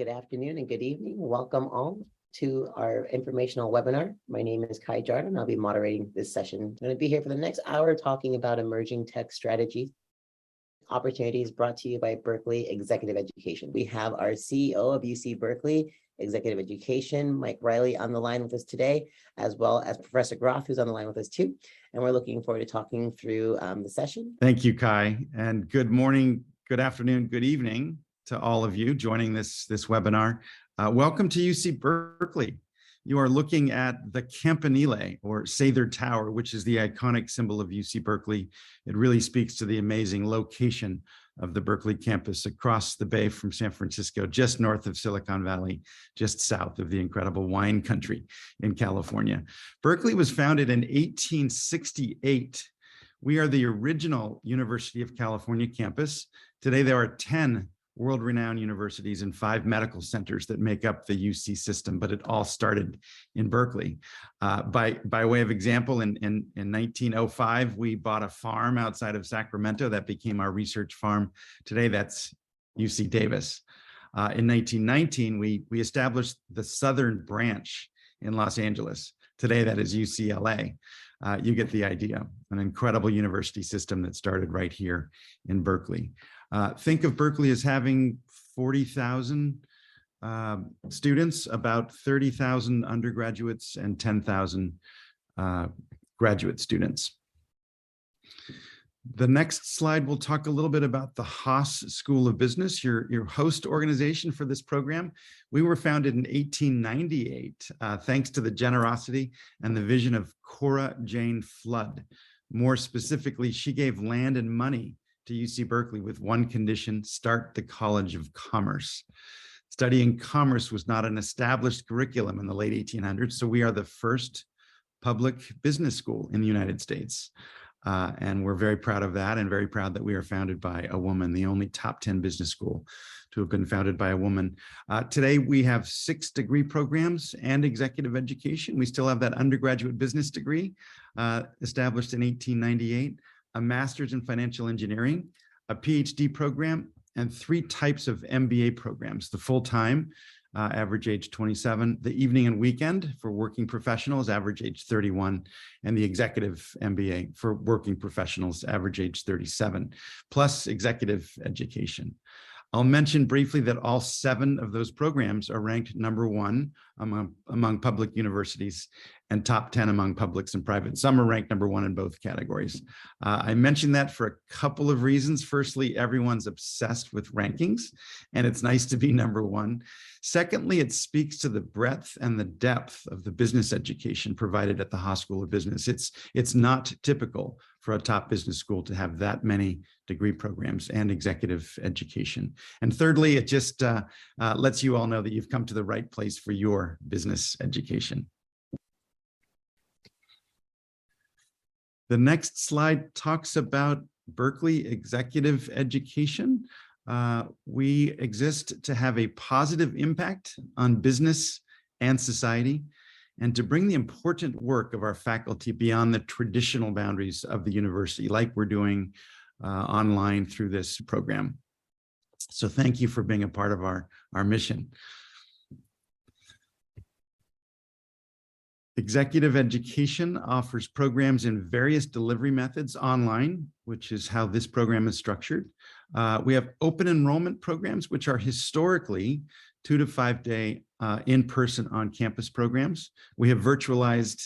good afternoon, and good evening. Welcome all to our informational webinar. My name is Kai Jarden. I'll be moderating this session. I'm going to be here for the next hour talking about emerging tech strategies, opportunities brought to you by Berkeley Executive Education. We have our CEO of UC Berkeley Executive Education, Mike Riley, on the line with us today, as well as Professor Groff, who's on the line with us too. And we're looking forward to talking through the session. Thank you, Kai, and good morning, good afternoon, good evening to all of you joining this webinar. Welcome to UC Berkeley. You are looking at the Campanile, or Sather Tower, which is the iconic symbol of UC Berkeley. It really speaks to the amazing location of the Berkeley campus across the bay from San Francisco, just north of Silicon Valley, just south of the incredible wine country in California. Berkeley was founded in 1868. We are the original University of California campus. Today, there are 10 world-renowned universities and 5 medical centers that make up the UC system, but it all started in Berkeley. By way of example, in 1905, we bought a farm outside of Sacramento that became our research farm. Today, that's UC Davis. In 1919, we established the Southern Branch in Los Angeles. Today, that is UCLA. You get the idea, an incredible university system that started right here in Berkeley. Think of Berkeley as having 40,000 students, about 30,000 undergraduates and 10,000 graduate students. The next slide will talk a little bit about the Haas School of Business, your host organization for this program. We were founded in 1898, thanks to the generosity and the vision of Cora Jane Flood. More specifically, she gave land and money to UC Berkeley with one condition: start the College of Commerce. Studying commerce was not an established curriculum in the late 1800s, so we are the first public business school in the United States. And we're very proud of that, and very proud that we are founded by a woman, the only top 10 business school to have been founded by a woman. Today, we have 6 degree programs and executive education. We still have that undergraduate business degree established in 1898, a master's in financial engineering, a PhD program, and 3 types of MBA programs: the full-time, average age 27, the evening and weekend for working professionals, average age 31, and the executive MBA for working professionals, average age 37, plus executive education. I'll mention briefly that all 7 of those programs are ranked #1 among public universities and top 10 among publics and private. Some are ranked #1 in both categories. I mentioned that for a couple of reasons. Firstly, everyone's obsessed with rankings, and it's nice to be #1. Secondly, it speaks to the breadth and the depth of the business education provided at the Haas School of Business. It's not typical for a top business school to have that many degree programs and executive education. And thirdly, it just lets you all know that you've come to the right place for your business education. The next slide talks about Berkeley Executive Education. We exist to have a positive impact on business and society, and to bring the important work of our faculty beyond the traditional boundaries of the university, like we're doing online through this program. So thank you for being a part of our mission. Executive education offers programs in various delivery methods online, which is how this program is structured. We have open enrollment programs, which are historically 2 to 5 day in-person on-campus programs. We have virtualized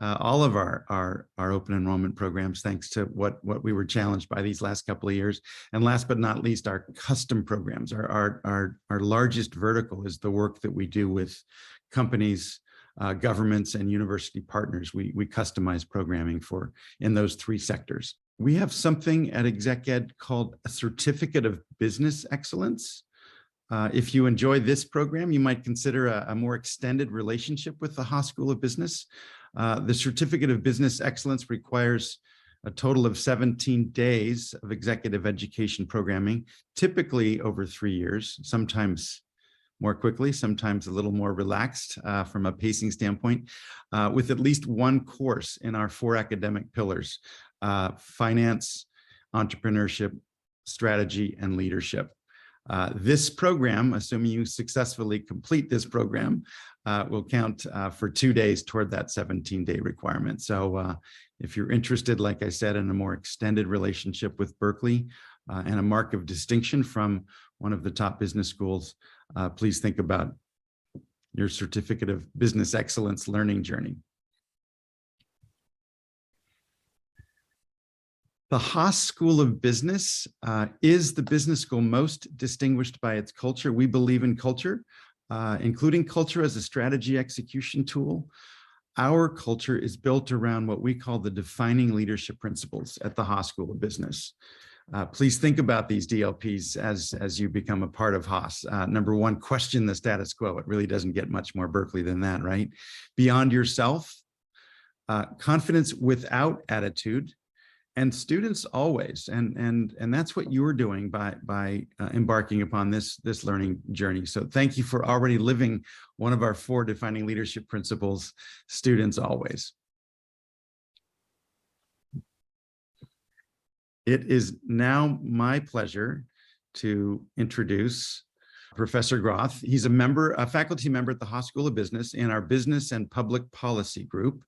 all of our open enrollment programs, thanks to what we were challenged by these last couple of years. And last but not least, our custom programs. Our largest vertical is the work that we do with companies, governments, and university partners. We customize programming in those 3 sectors. We have something at Exec Ed called a Certificate of Business Excellence. If you enjoy this program, you might consider a more extended relationship with the Haas School of Business. The Certificate of Business Excellence requires a total of 17 days of executive education programming, typically over 3 years, sometimes more quickly, sometimes a little more relaxed from a pacing standpoint, with at least 1 course in our 4 academic pillars: finance, entrepreneurship, strategy, and leadership. This program, assuming you successfully complete this program, will count for 2 days toward that 17-day requirement. So if you're interested, like I said, in a more extended relationship with Berkeley and a mark of distinction from one of the top business schools, please think about your Certificate of Business Excellence learning journey. The Haas School of Business is the business school most distinguished by its culture. We believe in culture, including culture as a strategy execution tool. Our culture is built around what we call the defining leadership principles at the Haas School of Business. Please think about these DLPs as you become a part of Haas. Number one, question the status quo. It really doesn't get much more Berkeley than that, right? Beyond yourself, confidence without attitude, and students always. And that's what you're doing by embarking upon this learning journey. So thank you for already living one of our 4 defining leadership principles, students always. It is now my pleasure to introduce Professor Groth. He's a faculty member at the Haas School of Business in our Business and Public Policy group.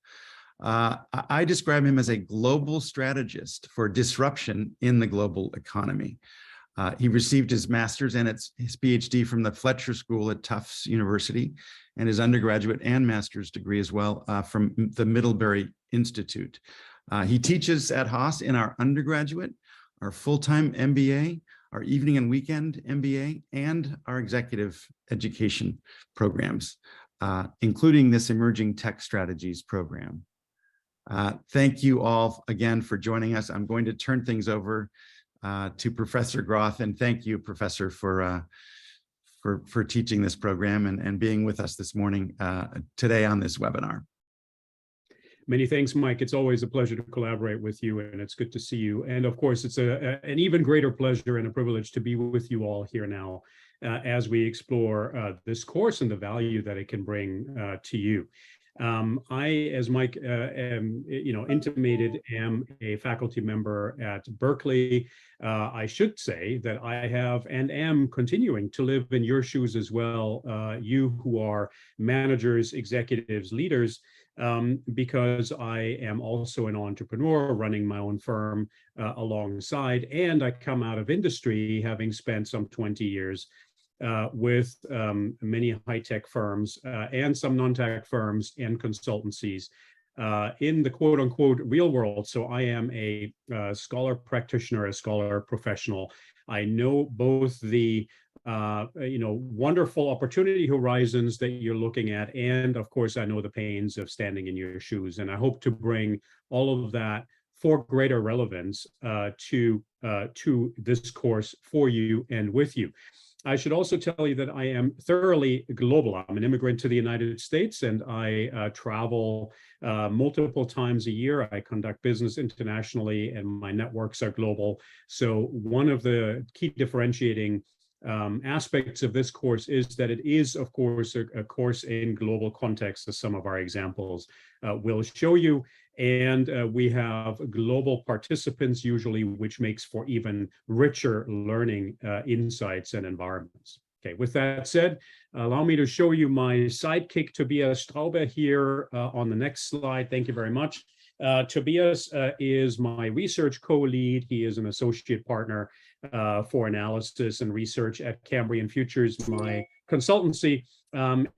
I describe him as a global strategist for disruption in the global economy. He received his master's and his PhD from the Fletcher School at Tufts University, and his undergraduate and master's degree as well from the Middlebury Institute. He teaches at Haas in our undergraduate, our full-time MBA, our evening and weekend MBA, and our executive education programs, including this Emerging Tech Strategies program. Thank you all again for joining us. I'm going to turn things over to Professor Groth, and thank you, Professor, for teaching this program and being with us this morning, today on this webinar. Many thanks, Mike. It's always a pleasure to collaborate with you, and it's good to see you. And of course, it's an even greater pleasure and a privilege to be with you all here now as we explore this course and the value that it can bring to you. I, as Mike intimated, am a faculty member at Berkeley. I should say that I have and am continuing to live in your shoes as well, you who are managers, executives, leaders, because I am also an entrepreneur running my own firm alongside, and I come out of industry having spent some 20 years with many high-tech firms and some non-tech firms and consultancies in the quote-unquote real world. So I am a scholar practitioner, a scholar professional. I know both the wonderful opportunity horizons that you're looking at, and of course, I know the pains of standing in your shoes. And I hope to bring all of that for greater relevance to this course for you and with you. I should also tell you that I am thoroughly global. I'm an immigrant to the United States, and I travel multiple times a year. I conduct business internationally, and my networks are global. So one of the key differentiating aspects of this course is that it is, of course, a course in global context, as some of our examples will show you. And we have global participants usually, which makes for even richer learning insights and environments. Okay, with that said, allow me to show you my sidekick, Tobias Straube, here on the next slide. Thank you very much. Tobias is my research co-lead. He is an associate partner for analysis and research at Cambrian Futures, my consultancy, and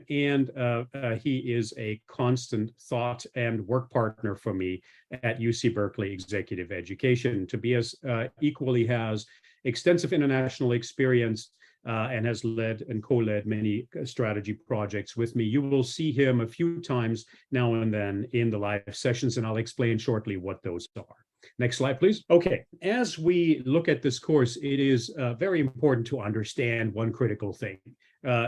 he is a constant thought and work partner for me at UC Berkeley Executive Education. Tobias equally has extensive international experience and has led and co-led many strategy projects with me. You will see him a few times now and then in the live sessions, and I'll explain shortly what those are. Next slide, please. Okay, as we look at this course, it is very important to understand one critical thing.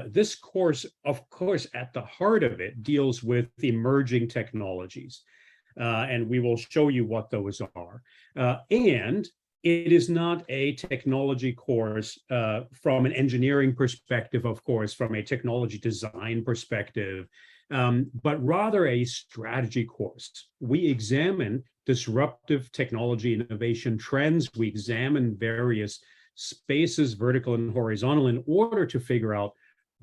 This course, of course, at the heart of it, deals with emerging technologies, and we will show you what those are. And it is not a technology course from an engineering perspective, of course, from a technology design perspective, but rather a strategy course. We examine disruptive technology innovation trends. We examine various spaces, vertical and horizontal, in order to figure out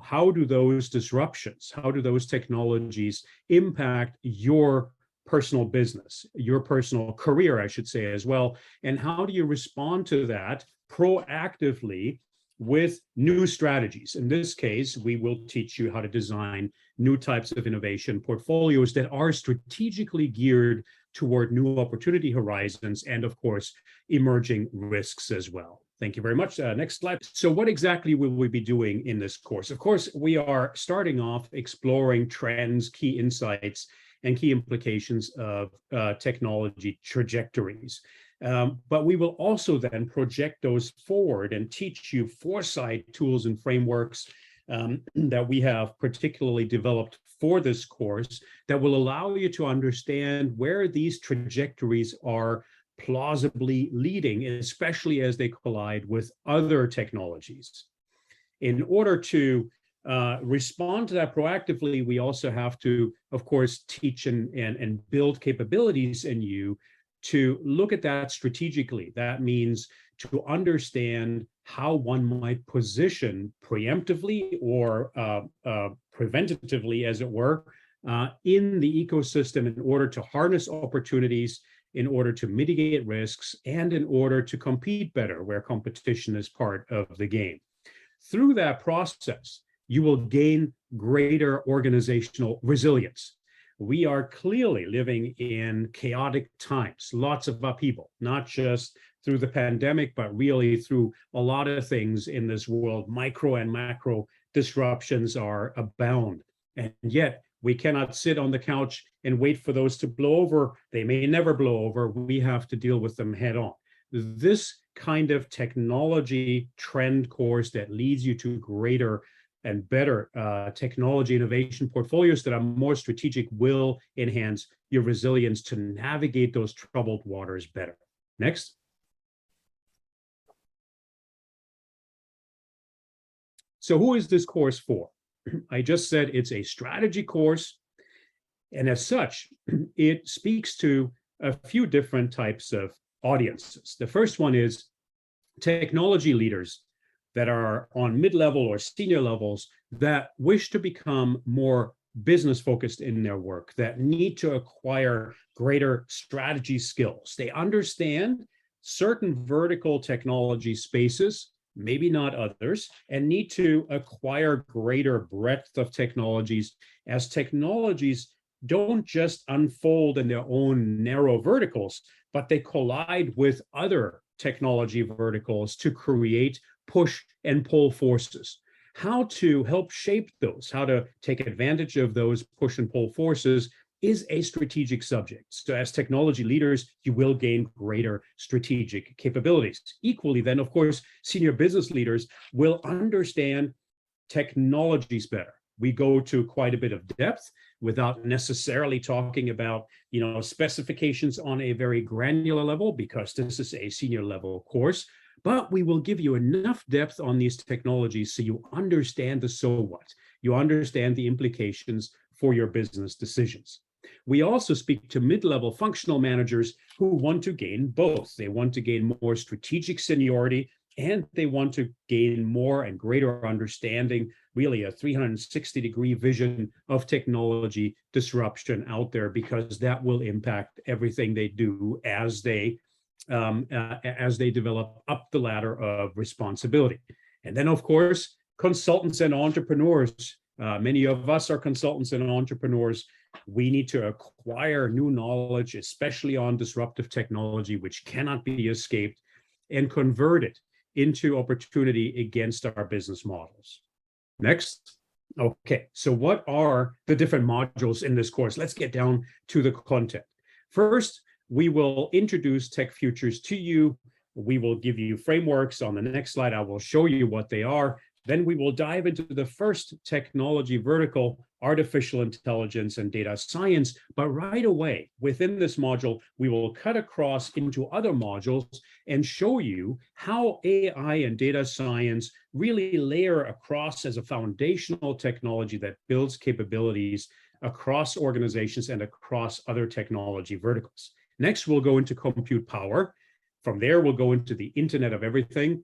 how do those disruptions, how do those technologies impact your personal business, your personal career, I should say, as well, and how do you respond to that proactively with new strategies. In this case, we will teach you how to design new types of innovation portfolios that are strategically geared toward new opportunity horizons and, of course, emerging risks as well. Thank you very much. Next slide. So what exactly will we be doing in this course? Of course, we are starting off exploring trends, key insights, and key implications of technology trajectories. But we will also then project those forward and teach you foresight tools and frameworks that we have particularly developed for this course that will allow you to understand where these trajectories are plausibly leading, especially as they collide with other technologies. In order to respond to that proactively, we also have to, of course, teach and build capabilities in you to look at that strategically. That means to understand how one might position preemptively or preventatively, as it were, in the ecosystem in order to harness opportunities, in order to mitigate risks, and in order to compete better where competition is part of the game. Through that process, you will gain greater organizational resilience. We are clearly living in chaotic times, lots of upheaval, not just through the pandemic, but really through a lot of things in this world. Micro and macro disruptions are abound. And yet we cannot sit on the couch and wait for those to blow over. They may never blow over. We have to deal with them head on. This kind of technology trend course that leads you to greater and better technology innovation portfolios that are more strategic will enhance your resilience to navigate those troubled waters better. Next. So who is this course for? I just said it's a strategy course, and as such, it speaks to a few different types of audiences. The first one is technology leaders that are on mid-level or senior levels that wish to become more business focused in their work, that need to acquire greater strategy skills. They understand certain vertical technology spaces, maybe not others, and need to acquire greater breadth of technologies, as technologies don't just unfold in their own narrow verticals, but they collide with other technology verticals to create push and pull forces. How to help shape those, how to take advantage of those push and pull forces is a strategic subject. So as technology leaders, you will gain greater strategic capabilities. Equally then, of course, senior business leaders will understand technologies better. We go to quite a bit of depth without necessarily talking about, specifications on a very granular level, because this is a senior level course, but we will give you enough depth on these technologies so you understand the so what. You understand the implications for your business decisions. We also speak to mid-level functional managers who want to gain both. They want to gain more strategic seniority, and they want to gain more and greater understanding, really a 360-degree vision of technology disruption out there, because that will impact everything they do as they develop up the ladder of responsibility. And then, of course, consultants and entrepreneurs. Many of us are consultants and entrepreneurs. We need to acquire new knowledge, especially on disruptive technology, which cannot be escaped, and convert it into opportunity against our business models. Next. Okay, so what are the different modules in this course? Let's get down to the content. First, we will introduce tech futures to you. We will give you frameworks. On the next slide, I will show you what they are. Then we will dive into the first technology vertical, artificial intelligence and data science. But right away, within this module, we will cut across into other modules and show you how AI and data science really layer across as a foundational technology that builds capabilities across organizations and across other technology verticals. Next, we'll go into compute power. From there, we'll go into the Internet of Everything.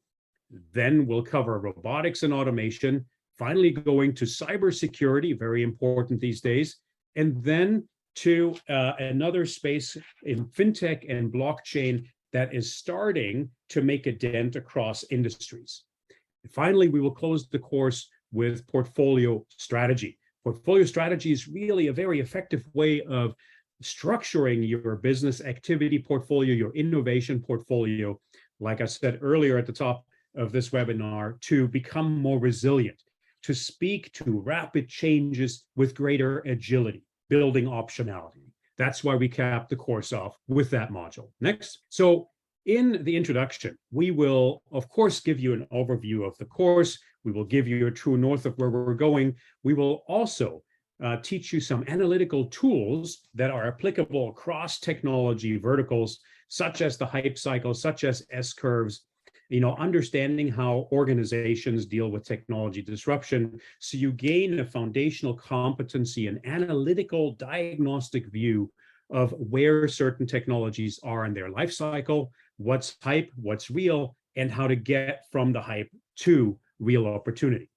Then we'll cover robotics and automation, finally going to cybersecurity, very important these days, and then to another space in fintech and blockchain that is starting to make a dent across industries. Finally, we will close the course with portfolio strategy. Portfolio strategy is really a very effective way of structuring your business activity portfolio, your innovation portfolio, like I said earlier at the top of this webinar, to become more resilient, to speak to rapid changes with greater agility, building optionality. That's why we cap the course off with that module. Next. So in the introduction, we will, of course, give you an overview of the course. We will give you a true north of where we're going. We will also teach you some analytical tools that are applicable across technology verticals, such as the hype cycle, such as S-curves, understanding how organizations deal with technology disruption. So you gain a foundational competency, an analytical diagnostic view of where certain technologies are in their life cycle, what's hype, what's real, and how to get from the hype to real opportunity.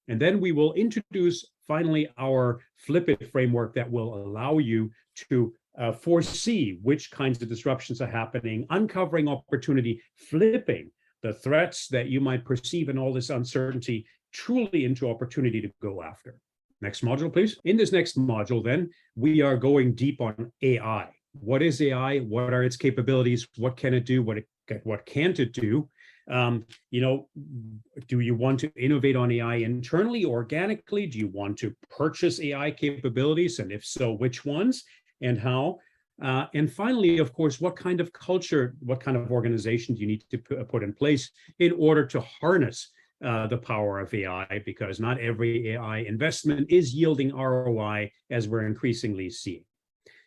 And then we will introduce finally our Flip It framework that will allow you to foresee which kinds of disruptions are happening, uncovering opportunity, flipping the threats that you might perceive in all this uncertainty truly into opportunity to go after. Next module, please. In this next module, then, we are going deep on AI. What is AI? What are its capabilities? What can it do? What can't it do? Do you want to innovate on AI internally, organically? Do you want to purchase AI capabilities? And if so, which ones and how? And finally, of course, what kind of culture, what kind of organization do you need to put in place in order to harness the power of AI? Because not every AI investment is yielding ROI, as we're increasingly seeing.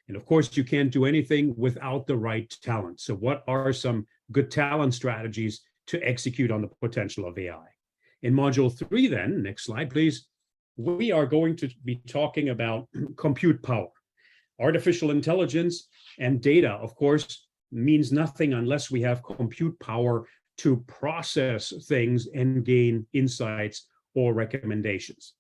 And of course, you can't do anything without the right talent. So what are some good talent strategies to execute on the potential of AI? In module 3, then, next slide, please, we are going to be talking about compute power. Artificial intelligence and data, of course, means nothing unless we have compute power to process things and gain insights or recommendations.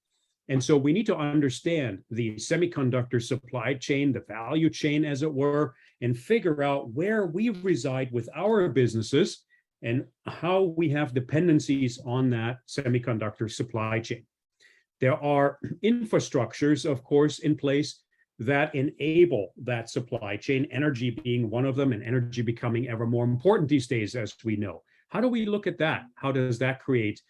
And so we need to understand the semiconductor supply chain, the value chain, as it were, and figure out where we reside with our businesses and how we have dependencies on that semiconductor supply chain. There are infrastructures, of course, in place that enable that supply chain, energy being one of them, and energy becoming ever more important these days, as we know. How do we look at that? How does that create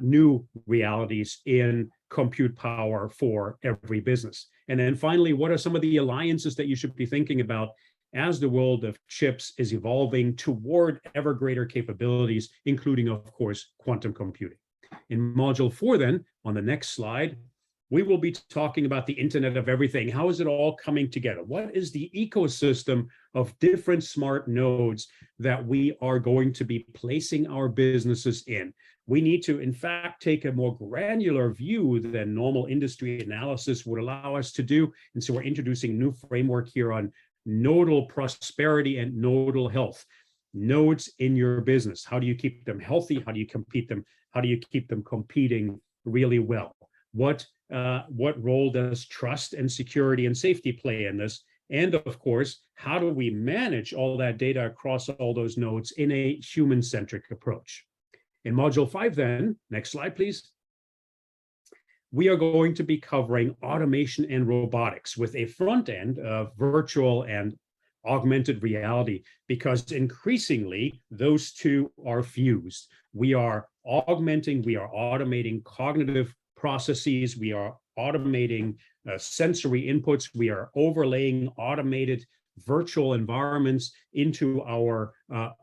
new realities in compute power for every business? And then finally, what are some of the alliances that you should be thinking about as the world of chips is evolving toward ever greater capabilities, including, of course, quantum computing? In module 4, then, on the next slide, we will be talking about the Internet of Everything. How is it all coming together? What is the ecosystem of different smart nodes that we are going to be placing our businesses in? We need to, in fact, take a more granular view than normal industry analysis would allow us to do. And so we're introducing a new framework here on nodal prosperity and nodal health. Nodes in your business. How do you keep them healthy? How do you compete them? How do you keep them competing really well? What role does trust and security and safety play in this? And of course, how do we manage all that data across all those nodes in a human-centric approach? In module 5, then, next slide, please. We are going to be covering automation and robotics with a front end of virtual and augmented reality, because increasingly those two are fused. We are augmenting, we are automating cognitive processes, we are automating sensory inputs, we are overlaying automated virtual environments into our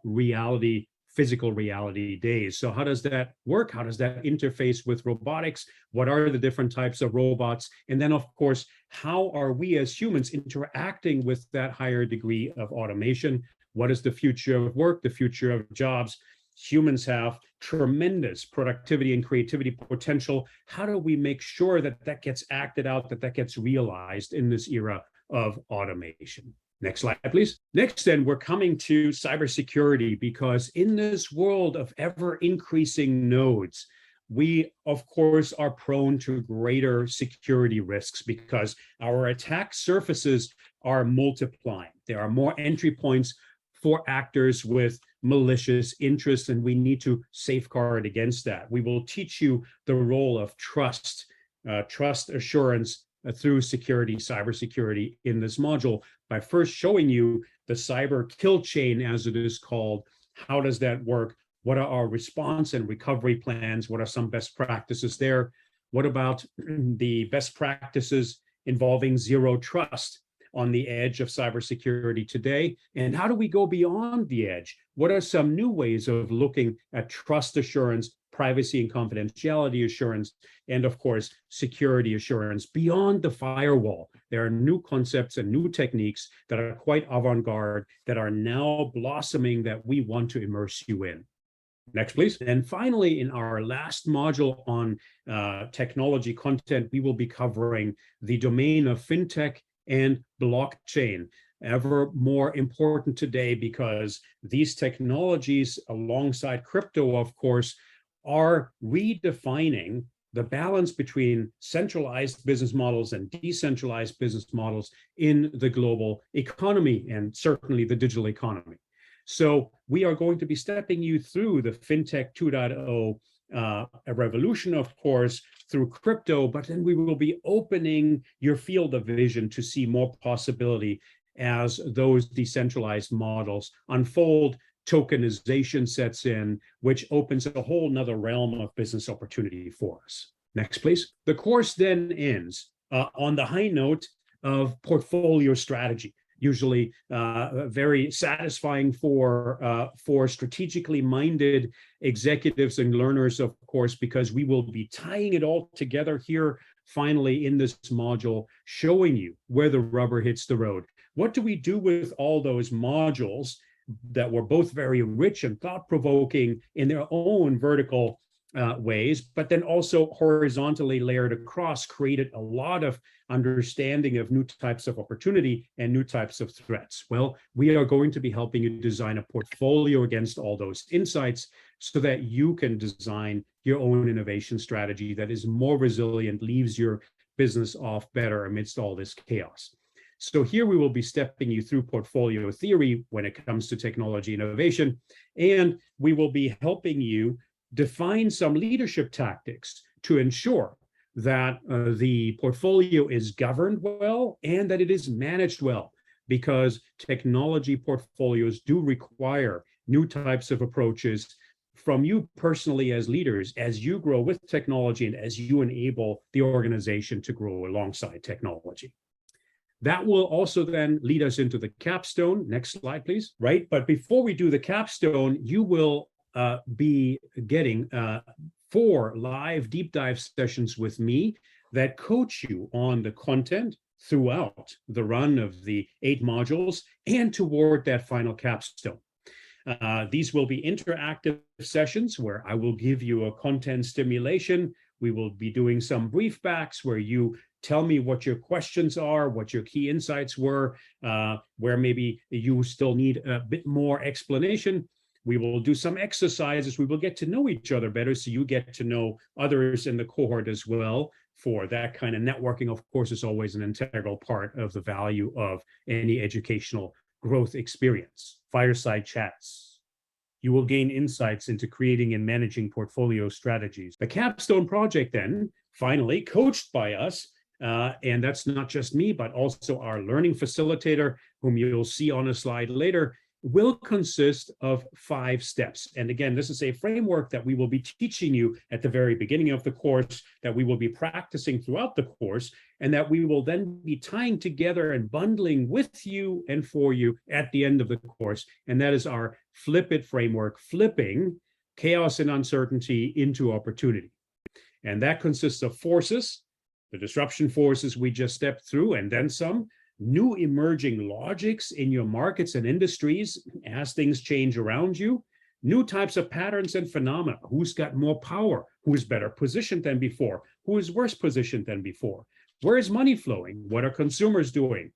reality, physical reality days. So how does that work? How does that interface with robotics? What are the different types of robots? And then, of course, how are we as humans interacting with that higher degree of automation? What is the future of work, the future of jobs? Humans have tremendous productivity and creativity potential. How do we make sure that that gets acted out, that that gets realized in this era of automation? Next slide, please. Next, then, we're coming to cybersecurity, because in this world of ever increasing nodes, we, of course, are prone to greater security risks because our attack surfaces are multiplying. There are more entry points for actors with malicious interests, and we need to safeguard against that. We will teach you the role of trust assurance through cybersecurity in this module by first showing you the cyber kill chain, as it is called. How does that work? What are our response and recovery plans? What are some best practices there? What about the best practices involving zero trust on the edge of cybersecurity today? And how do we go beyond the edge? What are some new ways of looking at trust assurance, privacy and confidentiality assurance, and of course, security assurance beyond the firewall? There are new concepts and new techniques that are quite avant-garde that are now blossoming that we want to immerse you in. Next, please. And finally, in our last module on technology content, we will be covering the domain of fintech and blockchain, ever more important today because these technologies, alongside crypto, of course, are redefining the balance between centralized business models and decentralized business models in the global economy, and certainly the digital economy. So we are going to be stepping you through the FinTech 2.0 a revolution, of course, through crypto, but then we will be opening your field of vision to see more possibility as those decentralized models unfold. Tokenization sets in, which opens a whole nother realm of business opportunity for us. Next, please. The course then ends on the high note of portfolio strategy. Usually very satisfying for strategically minded executives and learners, of course, because we will be tying it all together here finally in this module, showing you where the rubber hits the road. What do we do with all those modules that were both very rich and thought-provoking in their own vertical ways, but then also horizontally layered across, created a lot of understanding of new types of opportunity and new types of threats? Well, we are going to be helping you design a portfolio against all those insights so that you can design your own innovation strategy that is more resilient, leaves your business off better amidst all this chaos. So here we will be stepping you through portfolio theory when it comes to technology innovation, and we will be helping you define some leadership tactics to ensure that the portfolio is governed well and that it is managed well, because technology portfolios do require new types of approaches from you personally as leaders, as you grow with technology and as you enable the organization to grow alongside technology. That will also then lead us into the capstone. Next slide, please. Right, but before we do the capstone, you will be getting 4 live deep dive sessions with me that coach you on the content throughout the run of the 8 modules and toward that final capstone. These will be interactive sessions where I will give you a content stimulation. We will be doing some brief backs where you tell me what your questions are, what your key insights were, where maybe you still need a bit more explanation. We will do some exercises. We will get to know each other better, so you get to know others in the cohort as well. For that kind of networking, of course, is always an integral part of the value of any educational growth experience. Fireside chats. You will gain insights into creating and managing portfolio strategies. The capstone project then, finally, coached by us, and that's not just me, but also our learning facilitator, whom you'll see on a slide later, will consist of 5 steps. And again, this is a framework that we will be teaching you at the very beginning of the course, that we will be practicing throughout the course, and that we will then be tying together and bundling with you and for you at the end of the course. And that is our Flip It framework, flipping chaos and uncertainty into opportunity. And that consists of forces, the disruption forces we just stepped through, and then some. New emerging logics in your markets and industries as things change around you, new types of patterns and phenomena. Who's got more power? Who's better positioned than before? Who is worse positioned than before? Where is money flowing? What are consumers doing?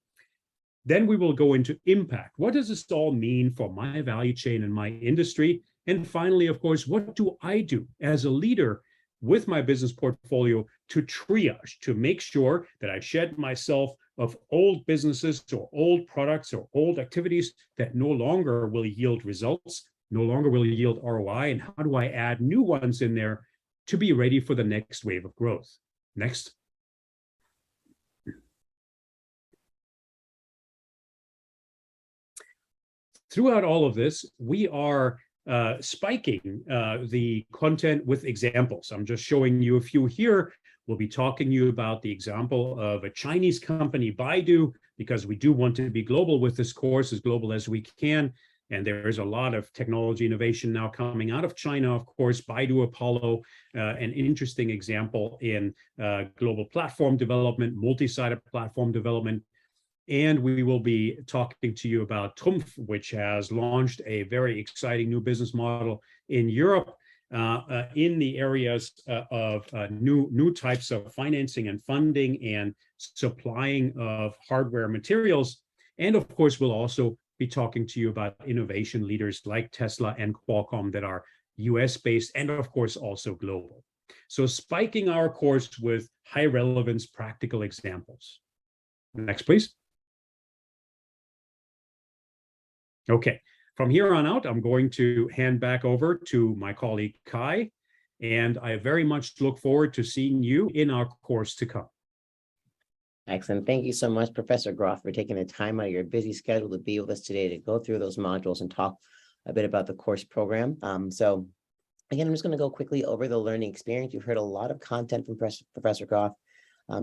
Then we will go into impact. What does this all mean for my value chain and my industry? And finally, of course, what do I do as a leader with my business portfolio to triage, to make sure that I shed myself of old businesses or old products or old activities that no longer will yield results, no longer will yield ROI, and how do I add new ones in there to be ready for the next wave of growth? Next. Throughout all of this, we are spiking the content with examples. I'm just showing you a few here. We'll be talking to you about the example of a Chinese company, Baidu, because we do want to be global with this course, as global as we can. And there is a lot of technology innovation now coming out of China, of course. Baidu Apollo, an interesting example in global platform development, multi-sided platform development. And we will be talking to you about Trumpf, which has launched a very exciting new business model in Europe in the areas of new types of financing and funding and supplying of hardware materials. And of course, we'll also be talking to you about innovation leaders like Tesla and Qualcomm that are US-based and of course also global. So spiking our course with high relevance practical examples. Next, please. Okay, from here on out, I'm going to hand back over to my colleague Kai, and I very much look forward to seeing you in our course to come. Excellent. Thank you so much, Professor Groth, for taking the time out of your busy schedule to be with us today to go through those modules and talk a bit about the course program. So again, I'm just going to go quickly over the learning experience. You've heard a lot of content from Professor Groth.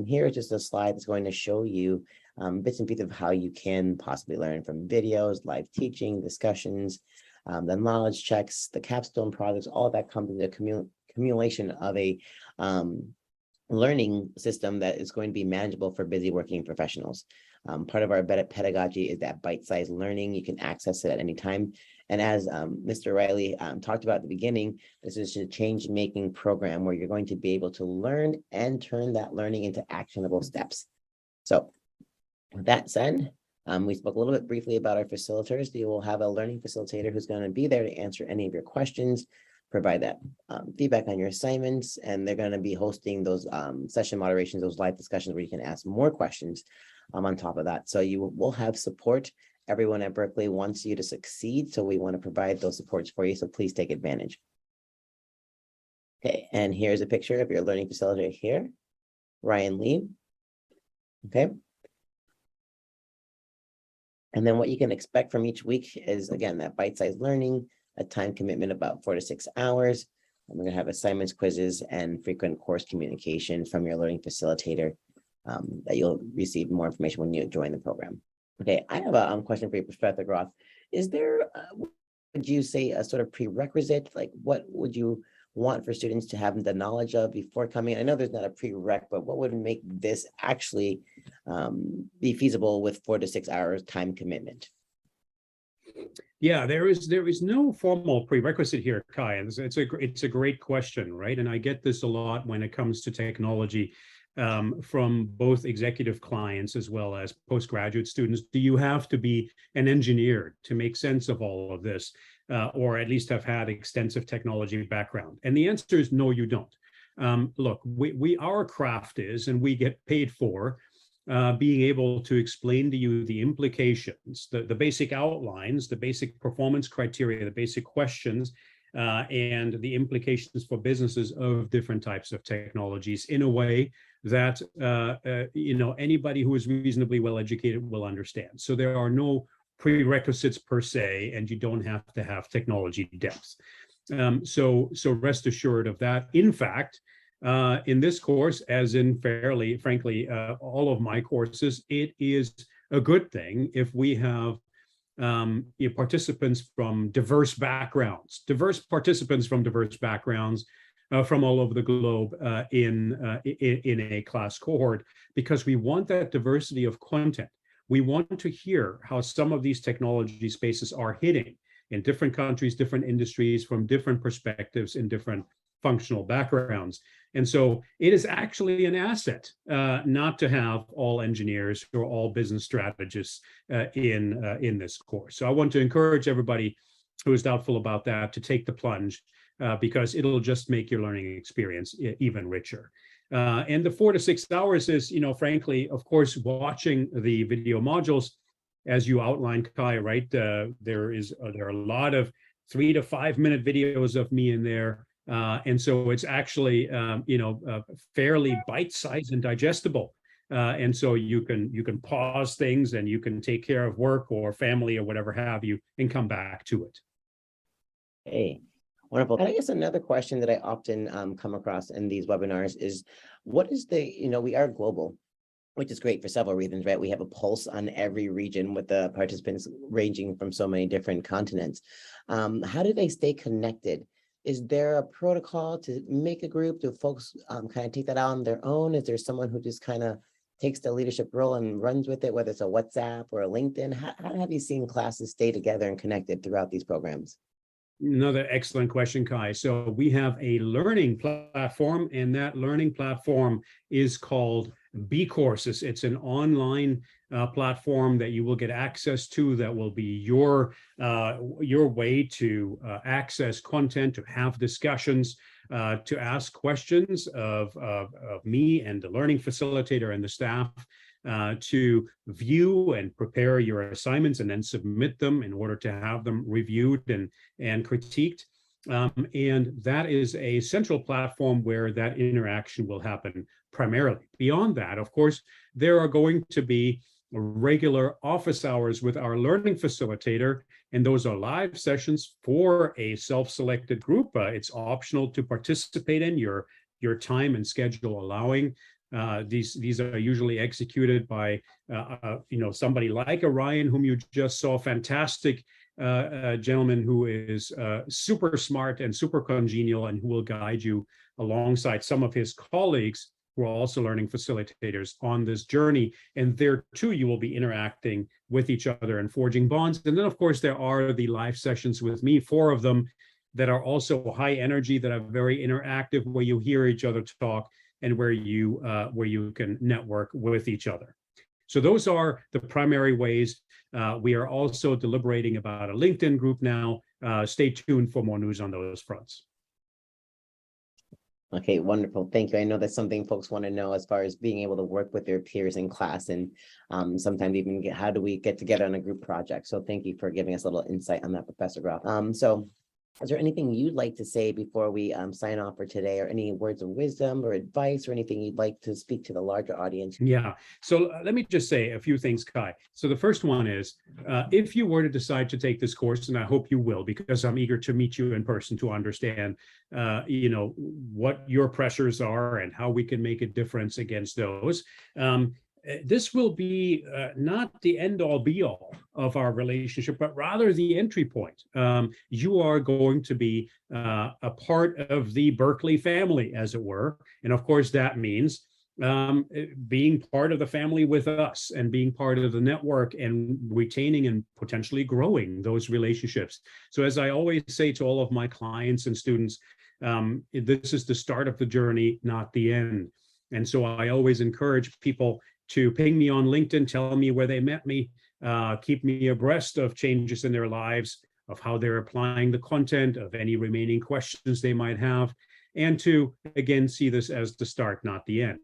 Here is just a slide that's going to show you bits and pieces of how you can possibly learn from videos, live teaching, discussions, the knowledge checks, the capstone projects, all of that comes in the accumulation of a learning system that is going to be manageable for busy working professionals. Part of our pedagogy is that bite-sized learning. You can access it at any time. And as Mr. Riley talked about at the beginning, this is a change-making program where you're going to be able to learn and turn that learning into actionable steps. So with that said, we spoke a little bit briefly about our facilitators. You will have a learning facilitator who's going to be there to answer any of your questions, provide that feedback on your assignments, and they're going to be hosting those session moderations, those live discussions where you can ask more questions on top of that. So you will have support. Everyone at Berkeley wants you to succeed, so we want to provide those supports for you, so please take advantage. Okay, and here's a picture of your learning facilitator here, Ryan Lee. Okay. And then what you can expect from each week is, again, that bite-sized learning, a time commitment about 4 to 6 hours. And we're going to have assignments, quizzes, and frequent course communication from your learning facilitator that you'll receive more information when you join the program. Okay, I have a question for you, Professor Groth. Is there, would you say, a sort of prerequisite? Like, what would you want for students to have the knowledge of before coming? I know there's not a prereq, but what would make this actually be feasible with 4 to 6 hours time commitment? Yeah, there is no formal prerequisite here, Kai, and it's a great question, right? And I get this a lot when it comes to technology from both executive clients as well as postgraduate students. Do you have to be an engineer to make sense of all of this, or at least have had extensive technology background? And the answer is no, you don't. Look, our craft is, and we get paid for being able to explain to you the implications, the basic outlines, the basic performance criteria, the basic questions, and the implications for businesses of different types of technologies in a way that anybody who is reasonably well educated will understand. So there are no prerequisites per se, and you don't have to have technology depth. So rest assured of that. In fact, in this course, as in frankly, all of my courses, it is a good thing if we have participants from diverse backgrounds, from all over the globe in a class cohort, because we want that diversity of content. We want to hear how some of these technology spaces are hitting in different countries, different industries, from different perspectives in different functional backgrounds. And so it is actually an asset not to have all engineers or all business strategists in this course. So I want to encourage everybody who is doubtful about that to take the plunge because it'll just make your learning experience even richer. And the 4 to 6 hours is, frankly, of course, watching the video modules as you outlined, Kai, right? There are a lot of 3 to 5 minute videos of me in there. And so it's actually, fairly bite-sized and digestible. And so you can pause things and you can take care of work or family or whatever have you and come back to it. Hey, wonderful. And I guess another question that I often come across in these webinars is, what is we are global, which is great for several reasons, right? We have a pulse on every region with the participants ranging from so many different continents. How do they stay connected? Is there a protocol to make a group? Do folks kind of take that out on their own? Is there someone who just kind of takes the leadership role and runs with it, whether it's a WhatsApp or a LinkedIn? How have you seen classes stay together and connected throughout these programs? Another excellent question, Kai. So we have a learning platform, and that learning platform is called B-Courses. It's an online platform that you will get access to that will be your way to access content, to have discussions, to ask questions of me and the learning facilitator and the staff, to view and prepare your assignments and then submit them in order to have them reviewed and critiqued. And that is a central platform where that interaction will happen primarily. Beyond that, of course, there are going to be regular office hours with our learning facilitator, and those are live sessions for a self-selected group. It's optional to participate in your time and schedule allowing. These are usually executed by somebody like Orion, whom you just saw, fantastic gentleman who is super smart and super congenial, and who will guide you alongside some of his colleagues who are also learning facilitators on this journey. And there too, you will be interacting with each other and forging bonds. And then, of course, there are the live sessions with me, 4 of them, that are also high energy, that are very interactive, where you hear each other talk and where you can network with each other. So those are the primary ways. We are also deliberating about a LinkedIn group now. Stay tuned for more news on those fronts. Okay, wonderful. Thank you. I know that's something folks want to know as far as being able to work with their peers in class, and sometimes even how do we get together on a group project. So thank you for giving us a little insight on that, Professor Groff. So is there anything you'd like to say before we sign off for today, or any words of wisdom or advice, or anything you'd like to speak to the larger audience? Yeah, so let me just say a few things, Kai. So the first one is, if you were to decide to take this course, and I hope you will, because I'm eager to meet you in person to understand, what your pressures are and how we can make a difference against those. This will be not the end-all be-all of our relationship, but rather the entry point. You are going to be a part of the Berkeley family, as it were. And of course, that means being part of the family with us and being part of the network and retaining and potentially growing those relationships. So as I always say to all of my clients and students, this is the start of the journey, not the end. And so I always encourage people to ping me on LinkedIn, tell me where they met me, keep me abreast of changes in their lives, of how they're applying the content, of any remaining questions they might have, and to, again, see this as the start, not the end.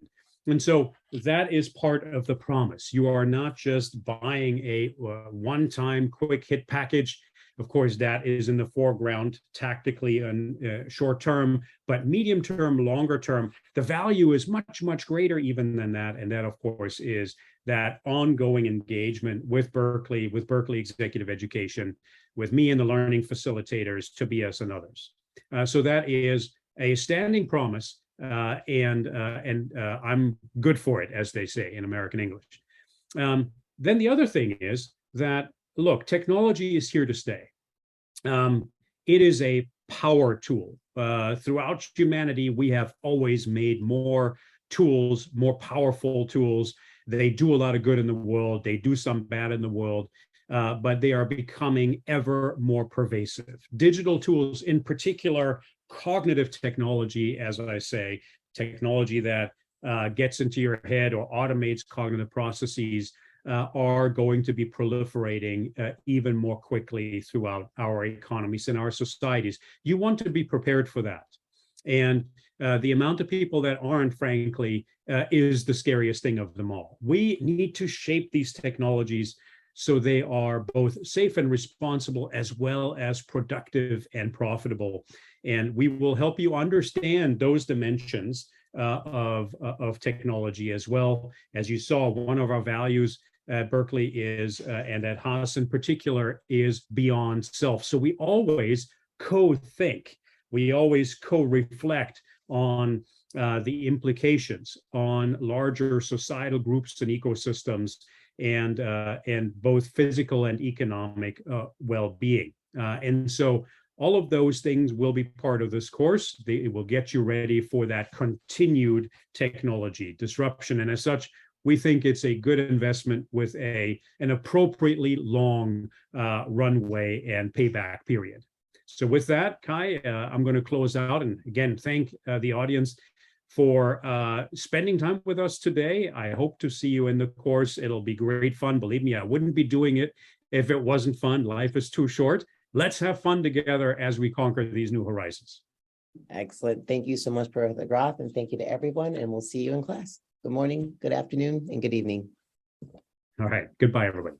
And so that is part of the promise. You are not just buying a one-time quick hit package. Of course, that is in the foreground tactically and short term, but medium term, longer term, the value is much, much greater even than that. And that, of course, is that ongoing engagement with Berkeley Executive Education, with me and the learning facilitators, Tobias and others. So that is a standing promise, and I'm good for it, as they say in American English. Then the other thing is that, look, technology is here to stay. It is a power tool. Throughout humanity, we have always made more tools, more powerful tools. They do a lot of good in the world. They do some bad in the world, but they are becoming ever more pervasive. Digital tools in particular cognitive technology, as I say, technology that gets into your head or automates cognitive processes, are going to be proliferating even more quickly throughout our economies and our societies. You want to be prepared for that. And the amount of people that aren't, frankly, is the scariest thing of them all. We need to shape these technologies so they are both safe and responsible, as well as productive and profitable. And we will help you understand those dimensions of technology as well. As you saw, one of our values at Berkeley is, and at Haas in particular, is beyond self. So we always co-think, we always co-reflect on the implications on larger societal groups and ecosystems, and both physical and economic well-being. And so all of those things will be part of this course. It will get you ready for that continued technology disruption. And as such, we think it's a good investment with an appropriately long runway and payback period. So with that, Kai, I'm going to close out, and again, thank the audience for spending time with us today. I hope to see you in the course. It'll be great fun. Believe me, I wouldn't be doing it if it wasn't fun. Life is too short. Let's have fun together as we conquer these new horizons. Excellent. Thank you so much, Professor Groth, and thank you to everyone, and we'll see you in class. Good morning, good afternoon, and good evening. All right. Goodbye, everybody.